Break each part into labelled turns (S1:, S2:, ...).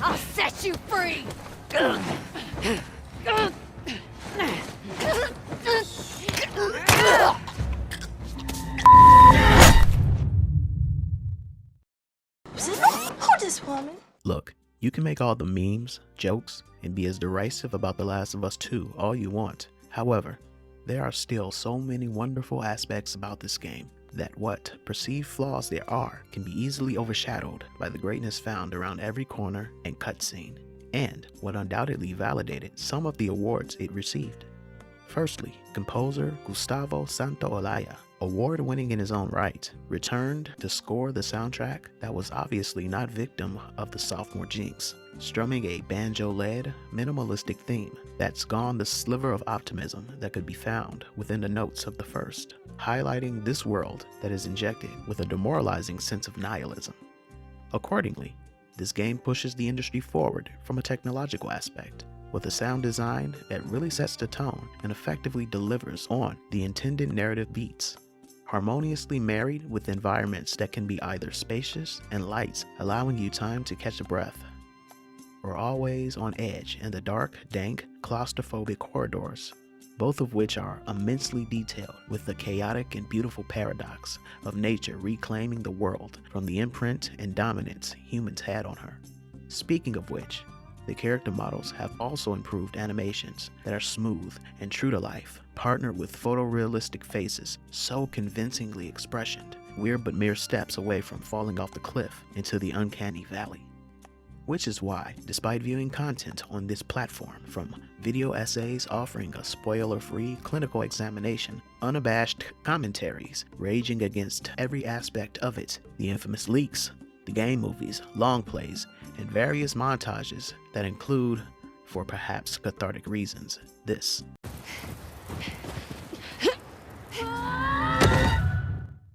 S1: I'll set you free!
S2: Who this woman?
S3: Look, you can make all the memes, jokes, and be as derisive about The Last of Us 2 all you want. However, there are still so many wonderful aspects about this game that what perceived flaws there are can be easily overshadowed by the greatness found around every corner and cutscene, and what undoubtedly validated some of the awards it received. Firstly, composer Gustavo Santaolalla, award-winning in his own right, returned to score the soundtrack that was obviously not victim of the sophomore jinx, strumming a banjo-led, minimalistic theme that's gone the sliver of optimism that could be found within the notes of the first, highlighting this world that is injected with a demoralizing sense of nihilism. Accordingly, this game pushes the industry forward from a technological aspect, with a sound design that really sets the tone and effectively delivers on the intended narrative beats, harmoniously married with environments that can be either spacious and light, allowing you time to catch a breath, or always on edge in the dark, dank, claustrophobic corridors, both of which are immensely detailed with the chaotic and beautiful paradox of nature reclaiming the world from the imprint and dominance humans had on her. Speaking of which, the character models have also improved animations that are smooth and true to life, partnered with photorealistic faces so convincingly expressioned, we're but mere steps away from falling off the cliff into the uncanny valley. Which is why, despite viewing content on this platform from video essays offering a spoiler-free clinical examination, unabashed commentaries raging against every aspect of it, the infamous leaks, the game movies, long plays, and various montages that include, for perhaps cathartic reasons, this.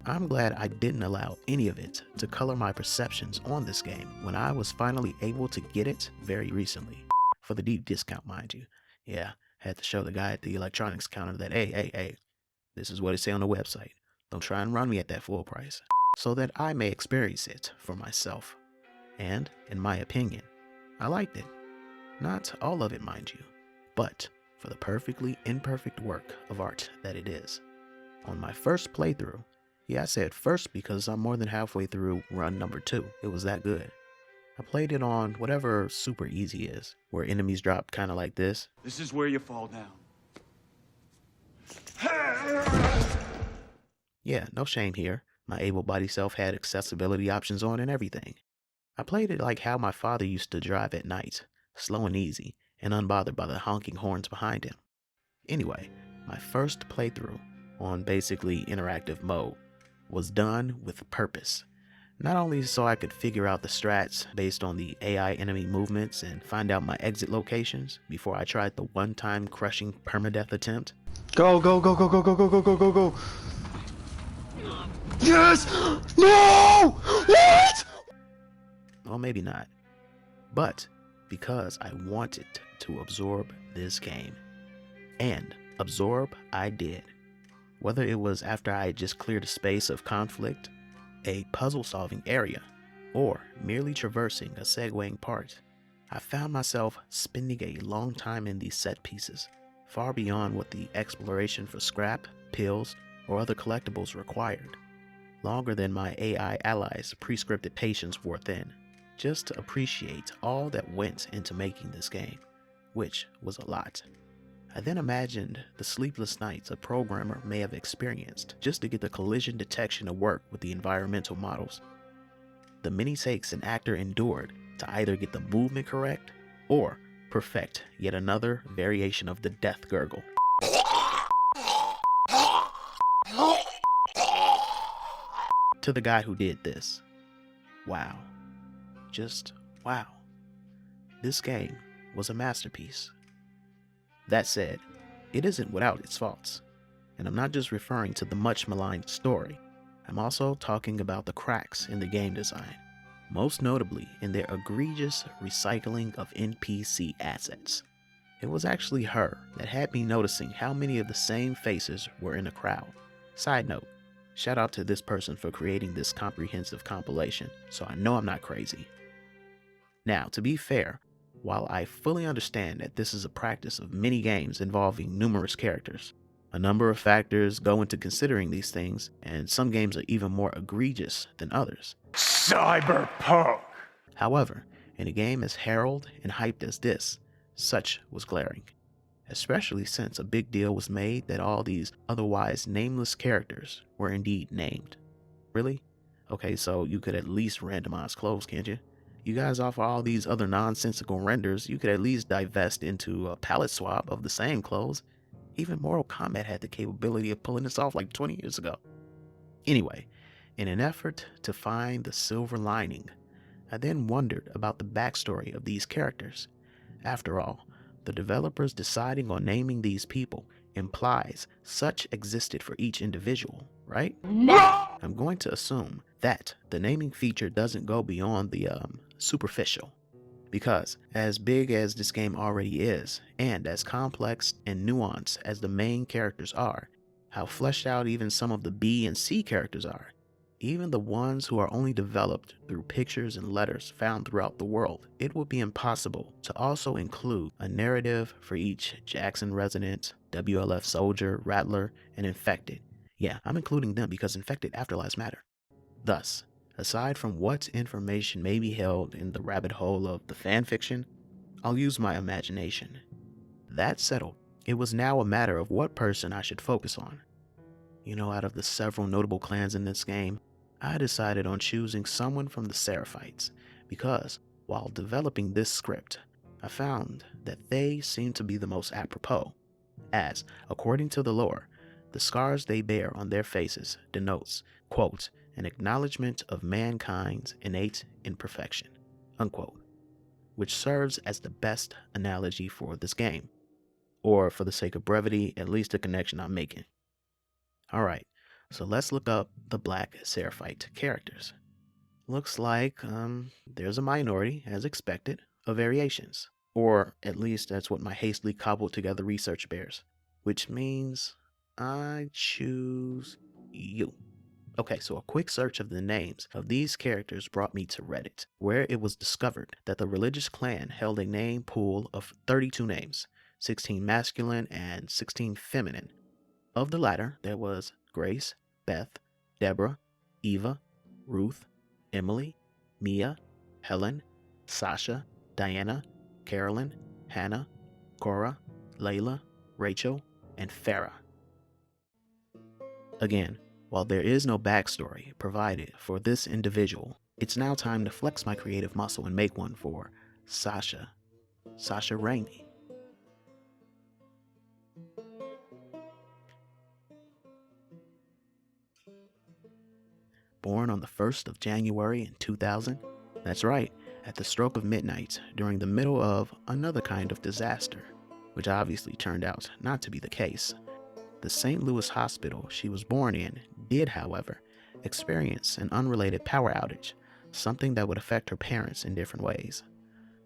S3: I'm glad I didn't allow any of it to color my perceptions on this game when I was finally able to get it very recently. For the deep discount, mind you. Yeah, had to show the guy at the electronics counter that, hey, this is what it say on the website. Don't try and run me at that full price. So that I may experience it for myself. And, in my opinion, I liked it. Not all of it, mind you, but for the perfectly imperfect work of art that it is. On my first playthrough, yeah, I said first because I'm more than halfway through run number 2. It was that good. I played it on whatever super easy is, where enemies drop kind of like this.
S4: This is where you fall down.
S3: Yeah, no shame here. My able-bodied self had accessibility options on and everything. I played it like how my father used to drive at night, slow and easy, and unbothered by the honking horns behind him. Anyway, my first playthrough on basically interactive mode was done with purpose. Not only so I could figure out the strats based on the AI enemy movements and find out my exit locations before I tried the one-time crushing permadeath attempt.
S4: Go, go, go, go, go, go, go, go, go, go, go. Yes! No! What?
S3: Well, maybe not. But because I wanted to absorb this game. And absorb I did. Whether it was after I had just cleared a space of conflict, a puzzle-solving area, or merely traversing a segueing part, I found myself spending a long time in these set pieces, far beyond what the exploration for scrap, pills, or other collectibles required. Longer than my AI allies' prescripted patience wore thin, just to appreciate all that went into making this game, which was a lot. I then imagined the sleepless nights a programmer may have experienced just to get the collision detection to work with the environmental models. The many takes an actor endured to either get the movement correct or perfect yet another variation of the death gurgle. To the guy who did this, wow. Just wow. This game was a masterpiece. That said, it isn't without its faults, and I'm not just referring to the much maligned story. I'm also talking about the cracks in the game design, most notably in their egregious recycling of NPC assets. It was actually her that had me noticing how many of the same faces were in the crowd. Side note, shout out to this person for creating this comprehensive compilation, so I know I'm not crazy. Now, to be fair, while I fully understand that this is a practice of many games involving numerous characters, a number of factors go into considering these things, and some games are even more egregious than others.
S4: Cyberpunk!
S3: However, in a game as heralded and hyped as this, such was glaring, especially since a big deal was made that all these otherwise nameless characters were indeed named. Really? Okay, so you could at least randomize clothes, can't you? You guys offer all these other nonsensical renders, you could at least divest into a palette swap of the same clothes. Even Mortal Kombat had the capability of pulling this off like 20 years ago. Anyway, in an effort to find the silver lining, I then wondered about the backstory of these characters. After all, the developers deciding on naming these people implies such existed for each individual, right?
S1: No!
S3: I'm going to assume that the naming feature doesn't go beyond the superficial. Because as big as this game already is, and as complex and nuanced as the main characters are, how fleshed out even some of the B and C characters are, even the ones who are only developed through pictures and letters found throughout the world, it would be impossible to also include a narrative for each Jackson resident, WLF soldier, Rattler, and Infected. Yeah, I'm including them because Infected afterlives matter. Thus, aside from what information may be held in the rabbit hole of the fanfiction, I'll use my imagination. That settled, it was now a matter of what person I should focus on. You know, out of the several notable clans in this game, I decided on choosing someone from the Seraphites because, while developing this script, I found that they seemed to be the most apropos, as, according to the lore, the scars they bear on their faces denotes, quote, an acknowledgement of mankind's innate imperfection, unquote, which serves as the best analogy for this game, or for the sake of brevity, at least the connection I'm making. Alright, so let's look up the Black Seraphite characters. Looks like there's a minority, as expected, of variations, or at least that's what my hastily cobbled together research bears, which means I choose you. Okay, so a quick search of the names of these characters brought me to Reddit, where it was discovered that the religious clan held a name pool of 32 names, 16 masculine and 16 feminine. Of the latter, there was Grace, Beth, Deborah, Eva, Ruth, Emily, Mia, Helen, Sasha, Diana, Carolyn, Hannah, Cora, Layla, Rachel, and Farah. Again, while there is no backstory provided for this individual, it's now time to flex my creative muscle and make one for Sasha Rainey. Born on the 1st of January in 2000, that's right, at the stroke of midnight during the middle of another kind of disaster, which obviously turned out not to be the case. The St. Louis hospital she was born in did, however, experience an unrelated power outage, something that would affect her parents in different ways.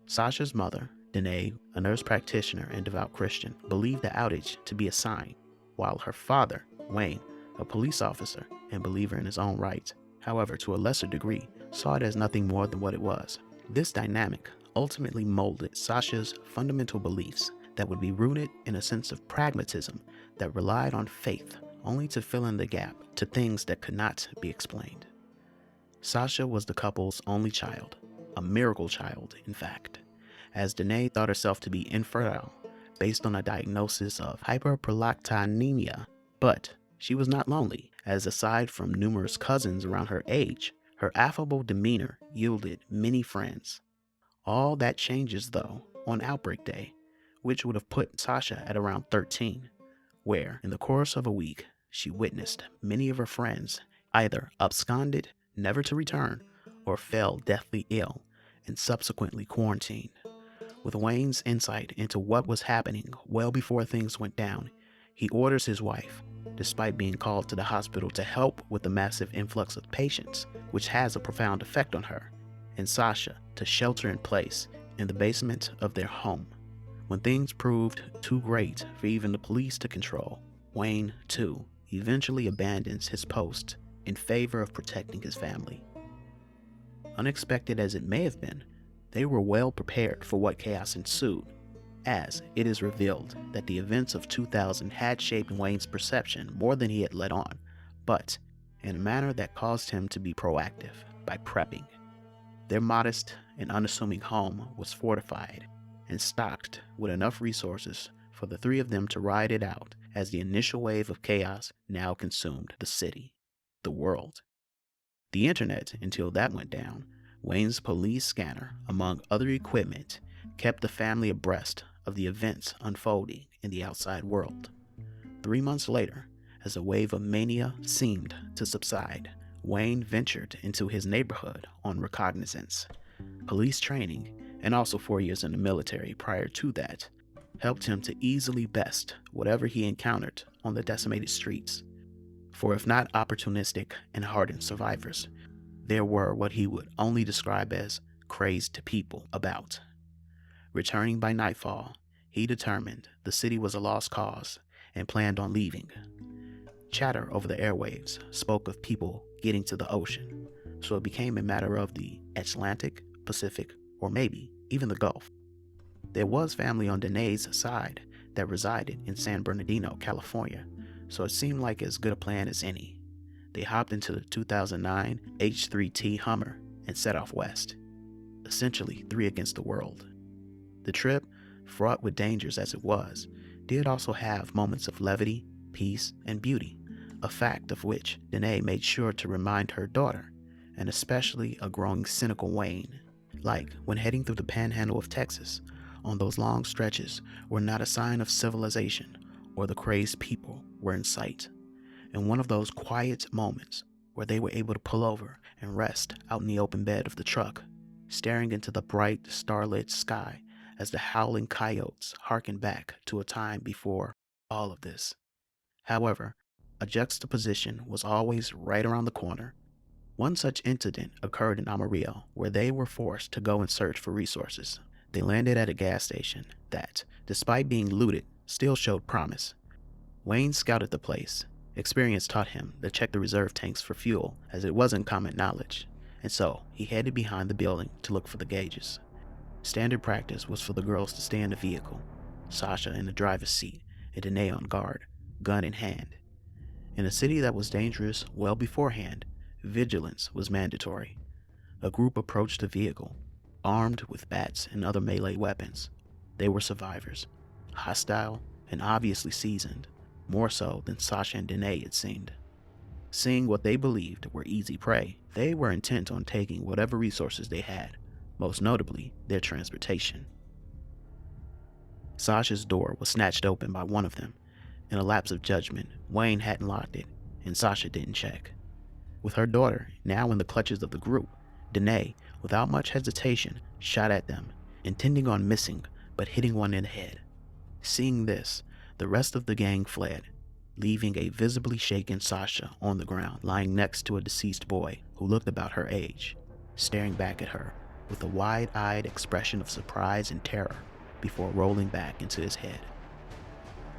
S3: Sasha's mother, Danae, a nurse practitioner and devout Christian, believed the outage to be a sign, while her father, Wayne, a police officer and believer in his own right, however to a lesser degree, saw it as nothing more than what it was. This dynamic ultimately molded Sasha's fundamental beliefs that would be rooted in a sense of pragmatism that relied on faith only to fill in the gap to things that could not be explained. Sasha was the couple's only child, a miracle child, in fact, as Danae thought herself to be infertile based on a diagnosis of hyperprolactinemia, but she was not lonely, as aside from numerous cousins around her age, her affable demeanor yielded many friends. All that changes, though, on Outbreak Day, which would have put Sasha at around 13, where, in the course of a week, she witnessed many of her friends either absconded, never to return, or fell deathly ill and subsequently quarantined. With Wayne's insight into what was happening well before things went down, he orders his wife, despite being called to the hospital to help with the massive influx of patients, which has a profound effect on her, and Sasha to shelter in place in the basement of their home. When things proved too great for even the police to control, Wayne, too, eventually abandons his post in favor of protecting his family. Unexpected as it may have been, They were well prepared for what chaos ensued, as it is revealed that the events of 2000 had shaped Wayne's perception more than he had let on, but in a manner that caused him to be proactive by prepping. Their modest and unassuming home was fortified and stocked with enough resources for the three of them to ride it out as the initial wave of chaos now consumed the city, the world. The internet, until that went down, Wayne's police scanner, among other equipment, kept the family abreast of the events unfolding in the outside world. 3 months later, as a wave of mania seemed to subside, Wayne ventured into his neighborhood on recognizance. Police training, and also 4 years in the military prior to that, helped him to easily best whatever he encountered on the decimated streets. For if not opportunistic and hardened survivors, there were what he would only describe as crazed people about. Returning by nightfall, he determined the city was a lost cause and planned on leaving. Chatter over the airwaves spoke of people getting to the ocean, so it became a matter of the Atlantic, Pacific, or maybe even the Gulf. There was family on Danae's side that resided in San Bernardino, California, so it seemed like as good a plan as any. They hopped into the 2009 H3T Hummer and set off west, essentially 3 against the world. The trip, fraught with dangers as it was, did also have moments of levity, peace, and beauty, a fact of which Danae made sure to remind her daughter, and especially a growing cynical Wayne, like when heading through the panhandle of Texas, on those long stretches where not a sign of civilization or the crazed people were in sight. In one of those quiet moments where they were able to pull over and rest out in the open bed of the truck, staring into the bright, starlit sky as the howling coyotes harkened back to a time before all of this. However, a juxtaposition was always right around the corner. One such incident occurred in Amarillo, where they were forced to go in search for resources. They landed at a gas station that, despite being looted, still showed promise. Wayne scouted the place. Experience taught him to check the reserve tanks for fuel, as it wasn't common knowledge, and so he headed behind the building to look for the gauges. Standard practice was for the girls to stay in the vehicle, Sasha in the driver's seat and Danae on guard, gun in hand. In a city that was dangerous well beforehand, vigilance was mandatory. A group approached the vehicle, armed with bats and other melee weapons. They were survivors, hostile and obviously seasoned, more so than Sasha and Danae it seemed. Seeing what they believed were easy prey, they were intent on taking whatever resources they had, most notably their transportation. Sasha's door was snatched open by one of them. In a lapse of judgment, Wayne hadn't locked it, and Sasha didn't check. With her daughter now in the clutches of the group, Danae, without much hesitation, shot at them, intending on missing but hitting one in the head. Seeing this, the rest of the gang fled, leaving a visibly shaken Sasha on the ground, lying next to a deceased boy who looked about her age, staring back at her with a wide-eyed expression of surprise and terror before rolling back into his head.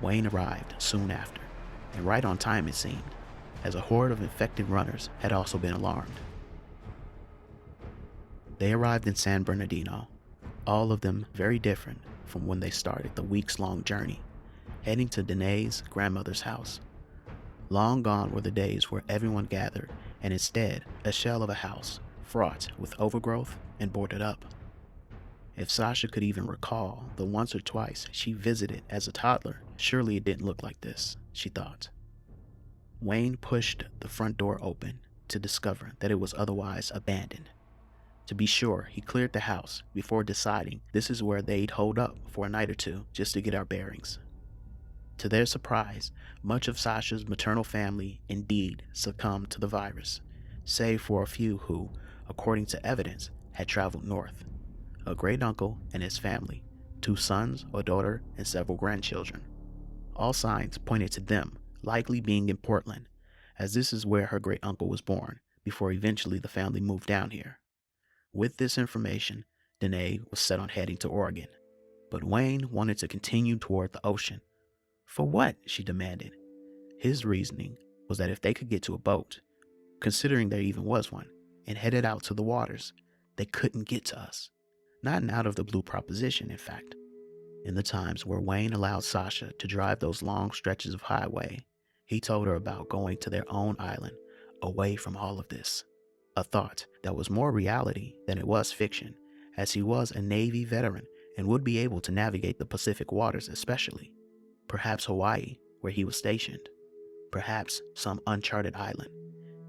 S3: Wayne arrived soon after, and right on time it seemed, as a horde of infected runners had also been alarmed. They arrived in San Bernardino, all of them very different from when they started the weeks-long journey, heading to Danae's grandmother's house. Long gone were the days where everyone gathered, and instead a shell of a house, fraught with overgrowth and boarded up. If Sasha could even recall the once or twice she visited as a toddler, surely it didn't look like this, she thought. Wayne pushed the front door open to discover that it was otherwise abandoned. To be sure, he cleared the house before deciding this is where they'd hold up for a night or two just to get our bearings. To their surprise, much of Sasha's maternal family indeed succumbed to the virus, save for a few who, according to evidence, had traveled north. A great uncle and his family, 2 sons, a daughter, and several grandchildren. All signs pointed to them likely being in Portland, as this is where her great uncle was born, before eventually the family moved down here. With this information, Danae was set on heading to Oregon, but Wayne wanted to continue toward the ocean. For what? She demanded. His reasoning was that if they could get to a boat, considering there even was one, and headed out to the waters, they couldn't get to us. Not an out of the blue proposition, in fact. In the times where Wayne allowed Sasha to drive those long stretches of highway, he told her about going to their own island, away from all of this. A thought that was more reality than it was fiction, as he was a Navy veteran and would be able to navigate the Pacific waters especially. Perhaps Hawaii, where he was stationed. Perhaps some uncharted island.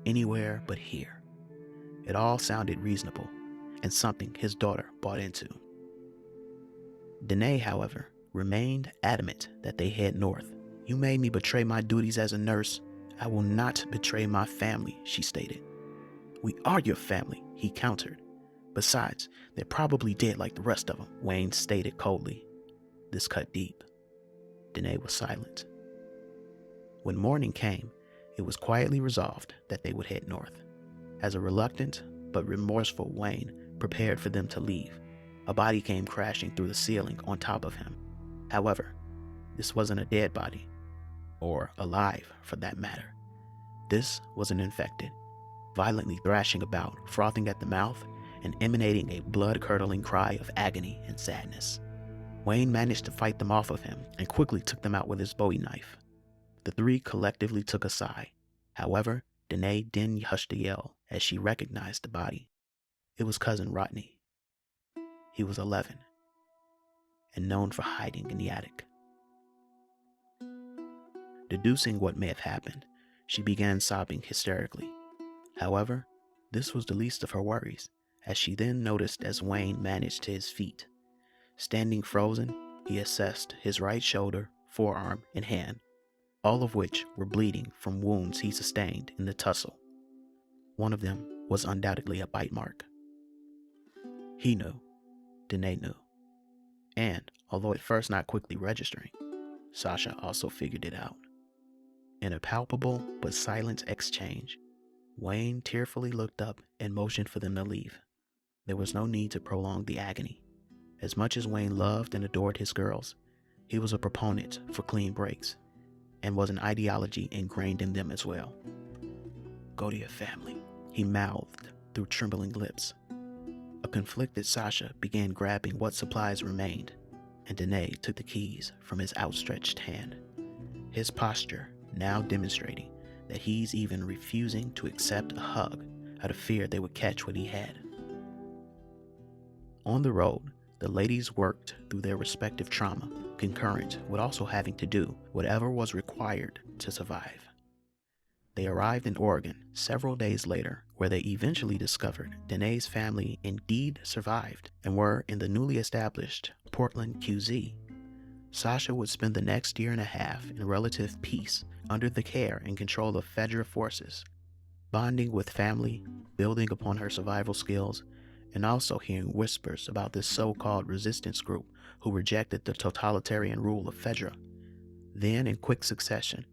S3: Anywhere but here. It all sounded reasonable, and something his daughter bought into. Danae, however, remained adamant that they head north. "You made me betray my duties as a nurse. I will not betray my family," she stated. "We are your family," he countered. "Besides, they're probably dead like the rest of them," Wayne stated coldly. This cut deep. Danae was silent. When morning came, it was quietly resolved that they would head north. As a reluctant but remorseful Wayne prepared for them to leave, a body came crashing through the ceiling on top of him. However, this wasn't a dead body, or alive for that matter. This was an infected, violently thrashing about, frothing at the mouth, and emanating a blood-curdling cry of agony and sadness. Wayne managed to fight them off of him and quickly took them out with his Bowie knife. The three collectively took a sigh. However, Danae didn't hush to yell as she recognized the body. It was cousin Rodney. He was 11 and known for hiding in the attic. Deducing what may have happened, she began sobbing hysterically. However, this was the least of her worries, as she then noticed as Wayne managed to his feet. Standing frozen, he assessed his right shoulder, forearm, and hand, all of which were bleeding from wounds he sustained in the tussle. One of them was undoubtedly a bite mark. He knew. Danae knew. And, although at first not quickly registering, Sasha also figured it out. In a palpable but silent exchange, Wayne tearfully looked up and motioned for them to leave. There was no need to prolong the agony. As much as Wayne loved and adored his girls, he was a proponent for clean breaks, and was an ideology ingrained in them as well. "Go to your family," he mouthed through trembling lips. A conflicted Sasha began grabbing what supplies remained, and Danae took the keys from his outstretched hand. His posture now demonstrating that he's even refusing to accept a hug out of fear they would catch what he had. On the road, the ladies worked through their respective trauma, concurrent with also having to do whatever was required to survive. They arrived in Oregon several days later, where they eventually discovered Danae's family indeed survived and were in the newly established Portland QZ. Sasha would spend the next year and a half in relative peace under the care and control of federal forces, bonding with family, building upon her survival skills, and also hearing whispers about this so-called resistance group who rejected the totalitarian rule of Fedra. Then, in quick succession,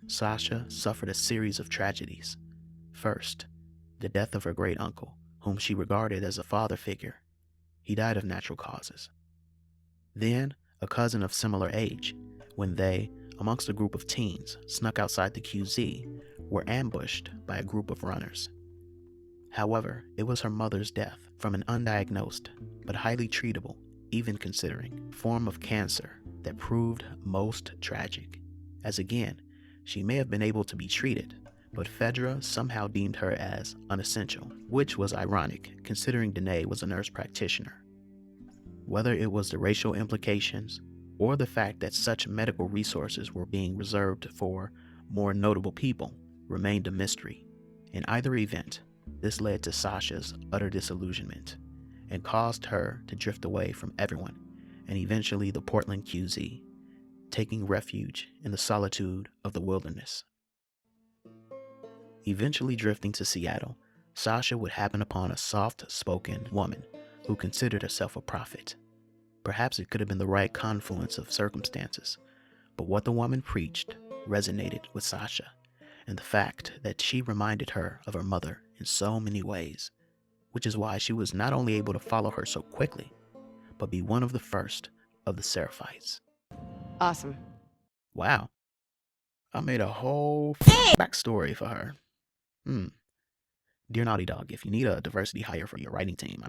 S3: Sasha suffered a series of tragedies. First, the death of her great-uncle, whom she regarded as a father figure. He died of natural causes. Then, a cousin of similar age, when they, amongst a group of teens, snuck outside the QZ, were ambushed by a group of runners. However, it was her mother's death from an undiagnosed, but highly treatable, even considering, form of cancer that proved most tragic, as again, she may have been able to be treated, but Fedra somehow deemed her as unessential, which was ironic considering Danae was a nurse practitioner. Whether it was the racial implications or the fact that such medical resources were being reserved for more notable people remained a mystery. In either event, this led to Sasha's utter disillusionment and caused her to drift away from everyone and eventually the Portland QZ, taking refuge in the solitude of the wilderness. Eventually drifting to Seattle, Sasha would happen upon a soft-spoken woman who considered herself a prophet. Perhaps it could have been the right confluence of circumstances, but what the woman preached resonated with Sasha, and the fact that she reminded her of her mother in so many ways, which is why she was not only able to follow her so quickly, but be one of the first of the Seraphites.
S1: Awesome.
S3: Wow. I made a whole backstory for her. Dear Naughty Dog, if you need a diversity hire for your writing team,